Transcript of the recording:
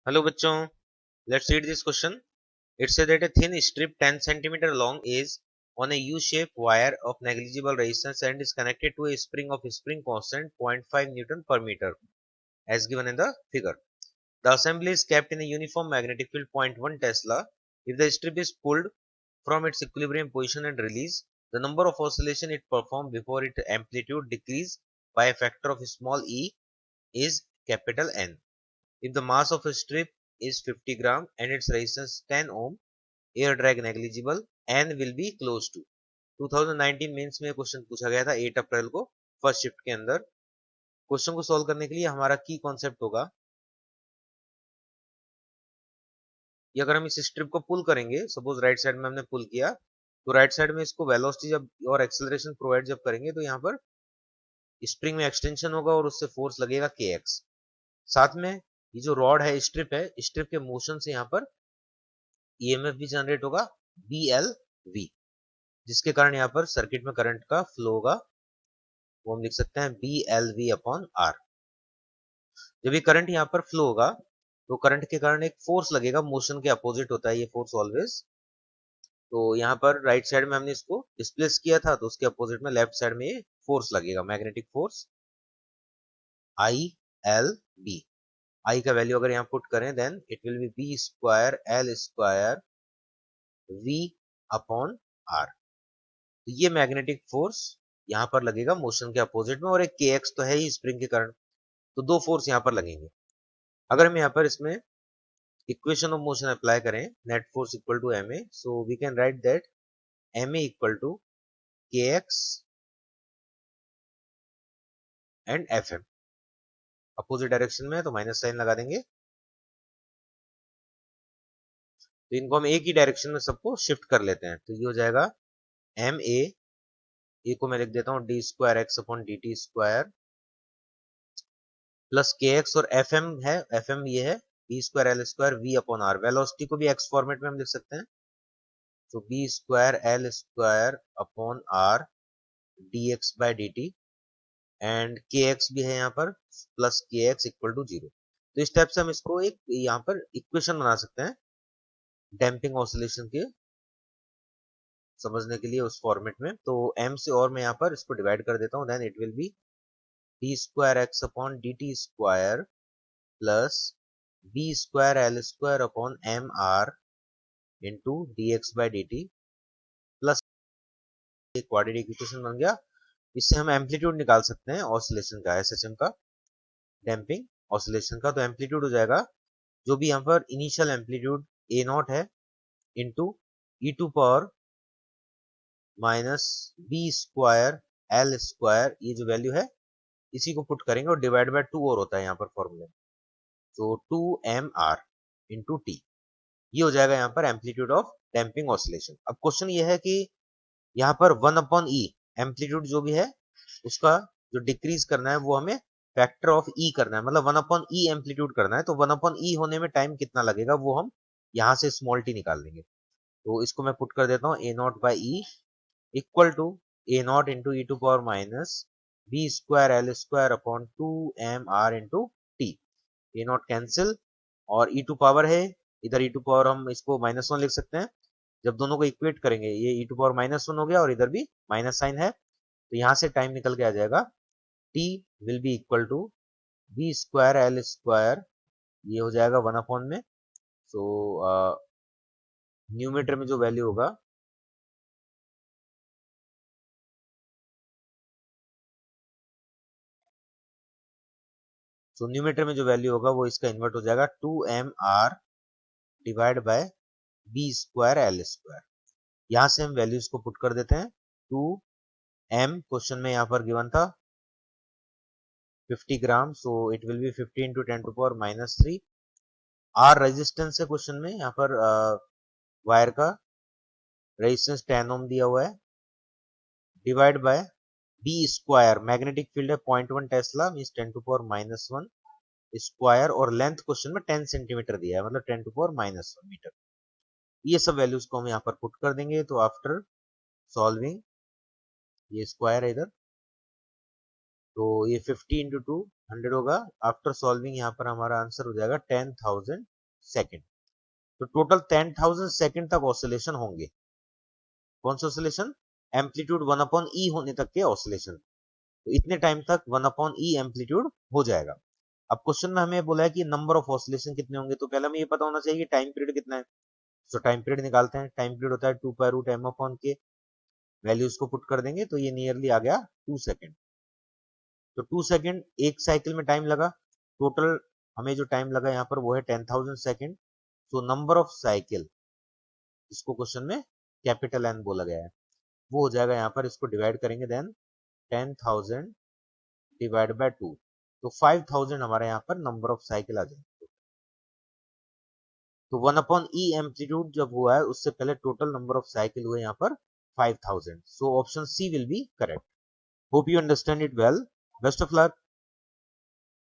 Hello bachchon, let's read this question. It says that a thin strip 10 centimeter long is on a U-shaped wire of negligible resistance and is connected to a spring of spring constant 0.5 Newton per meter as given in the figure. The assembly is kept in a uniform magnetic field 0.1 Tesla. If the strip is pulled from its equilibrium position and released, the number of oscillation it performs before its amplitude decrease by a factor of small e is capital N. If the mass of a strip is 50 gram and its resistance 10 ohm, air drag negligible, N will be close to. 2019 mains में question पूछा गया था 8 अप्रैल को first shift के अंदर। Question को solve करने के लिए हमारा की कॉन्सेप्ट होगा कि अगर हम इस स्ट्रिप को पुल करेंगे, सपोज राइट साइड में हमने पुल किया, तो राइट साइड में इसको वेलोसिटी जब और एक्सेलरेशन प्रोवाइड जब करेंगे तो यहाँ पर स्प्रिंग में एक्सटेंशन होगा और उससे फोर्स लगेगा के एक्स। साथ में ये जो रॉड है, स्ट्रिप के मोशन से यहाँ पर ईएमएफ भी जनरेट होगा BLV, जिसके कारण यहाँ पर सर्किट में करंट का फ्लो होगा, वो हम लिख सकते हैं BLV अपॉन आर। जब ये करंट यहाँ पर फ्लो होगा तो करंट के कारण एक फोर्स लगेगा, मोशन के अपोजिट होता है ये फोर्स ऑलवेज। तो यहाँ पर राइट साइड में हमने इसको डिस्प्लेस किया था, तो उसके अपोजिट में लेफ्ट साइड में ये फोर्स लगेगा, मैग्नेटिक फोर्स ILB। आई का वैल्यू अगर यहाँ पुट करें then it will be B square L square V upon R. तो ये मैग्नेटिक फोर्स यहाँ पर लगेगा मोशन के अपोजिट में, और एक के एक्स तो है ही स्प्रिंग के कारण, तो दो फोर्स यहाँ पर लगेंगे। अगर हम यहाँ पर इसमें इक्वेशन ऑफ मोशन अप्लाई करें, net force equal to m a, so we can write that m a equal to k x and f m. Opposite direction में तो माइनस साइन लगा देंगे, तो इनको हम एक ही डायरेक्शन में सबको शिफ्ट कर लेते हैं। तो ये हो जाएगा एम ए को मैं लिख देता हूँ D square X upon D T square plus K X, और एफ एम है, एफ एम ये है B square L square V upon R. Velocity को भी एक्स फॉर्मेट में हम लिख सकते हैं, तो B square L square upon R D X by D T, and K X भी है यहाँ पर plus K x equal to zero. तो इस टाइप से हम इसको एक यहाँ पर इक्वेशन बना सकते हैं डैम्पिंग ऑसिलेशन के समझने के लिए उस फॉर्मेट में। तो m से और मैं यहाँ पर इसको डिवाइड कर देता हूँ, then it will be D square X upon D T square plus B square L square upon M R into D X by D T plus एक क्वाड्रेटिक इक्वेशन बन गया। इससे हम एम्पलीट्यूड निकाल सकते हैं ऑसिलेशन का, एसएचएम का, डैम्पिंग ऑसिलेशन का। तो एम्पलीट्यूड हो जाएगा जो भी यहाँ पर इनिशियल एम्पलीट्यूड ए नॉट है into E to power minus B square L square, ये जो वैल्यू है इसी को पुट करेंगे और डिवाइड बाय 2 और होता है यहाँ पर फॉर्मूले, तो 2mr इंटू टी। ये हो जाएगा यहाँ पर एम्पलीट्यूड ऑफ डैम्पिंग ऑसिलेशन। अब क्वेश्चन ये है कि यहाँ पर 1 अपॉन ई एम्पलीट्यूड जो भी है उसका जो डिक्रीज करना है वो हमें फैक्टर ऑफ ई करना है, मतलब 1 अपॉन ई एम्पलीट्यूड करना है। तो 1 अपॉन ई होने में टाइम कितना लगेगा वो हम यहाँ से स्मॉल टी निकाल लेंगे। तो इसको मैं पुट कर देता हूँ a naught by e equal to a naught into E to power minus B square L square upon 2mr into t. A naught cancel और ई टू पावर है, इधर ई टू पावर हम इसको -1 लिख सकते हैं। जब दोनों को इक्वेट करेंगे ये ई टू पावर -1 हो गया और इधर भी माइनस साइन है, तो यहाँ से टाइम निकल के आ जाएगा T will be equal to B square L square, ये हो जाएगा 1 अपॉन में। सो न्यूमेटर में जो वैल्यू होगा न्यूमेटर में जो वैल्यू होगा वो इसका इन्वर्ट हो जाएगा 2mr divide by B square L square. यहाँ से हम वैल्यूज को पुट कर देते हैं। 2m क्वेश्चन में यहाँ पर गिवन था 50 ग्राम, so it will be 50 into 10 to power -3। R resistance है क्वेश्चन में, यहाँ पर वायर का रेजिस्टेंस 10 ओम दिया हुआ है, divide by B square, magnetic field है 0.1 tesla means 10 to power -1 square, और लेंथ क्वेश्चन में 10 सेंटीमीटर दिया है, मतलब 10 टू पावर -1 मीटर। ये सब वैल्यूज को हम यहाँ पर पुट कर देंगे। तो आफ्टर सॉल्विंग, ये स्क्वायर है इधर, तो ये 50 इंटू 2 100 होगा। आफ्टर सॉल्विंग यहाँ पर हमारा आंसर हो जाएगा 10,000 सेकेंड। तो टोटल 10,000 सेकेंड तक ऑसिलेशन होंगे। कौन सा ऑसिलेशन? एम्पलीट्यूड 1 अपॉन ई होने तक के ऑसिलेशन। तो इतने टाइम तक 1 अपॉन ई एम्पलीट्यूड हो जाएगा। अब क्वेश्चन में हमें बोला है कि नंबर ऑफ ऑसिलेशन कितने होंगे, तो पहले हमें ये पता होना चाहिए कि टाइम पीरियड कितना है। तो टाइम पीरियड निकालते हैं। टाइम पीरियड होता है 2 पाई रूट एम अपॉन के। वैल्यूज को पुट कर देंगे तो ये नियरली आ गया 2 सेकेंड। तो 2 सेकेंड एक साइकिल में टाइम लगा। टोटल हमें जो टाइम लगा यहाँ पर वो है 10,000 सेकेंड। तो नंबर ऑफ साइकिल, इसको क्वेश्चन में कैपिटल एन बोला गया है, वो हो जाएगा यहाँ पर, इसको डिवाइड करेंगे देन 10,000 डिवाइड बाय 2, तो 5,000 हमारे यहाँ पर नंबर ऑफ साइकिल आ जाएंगे। तो 1 अपॉन ई एम्पलीट्यूड जब हुआ है उससे पहले टोटल नंबर ऑफ साइकिल हुए यहाँ पर 5,000। So option C will be correct. Hope you understand it well. Best of luck.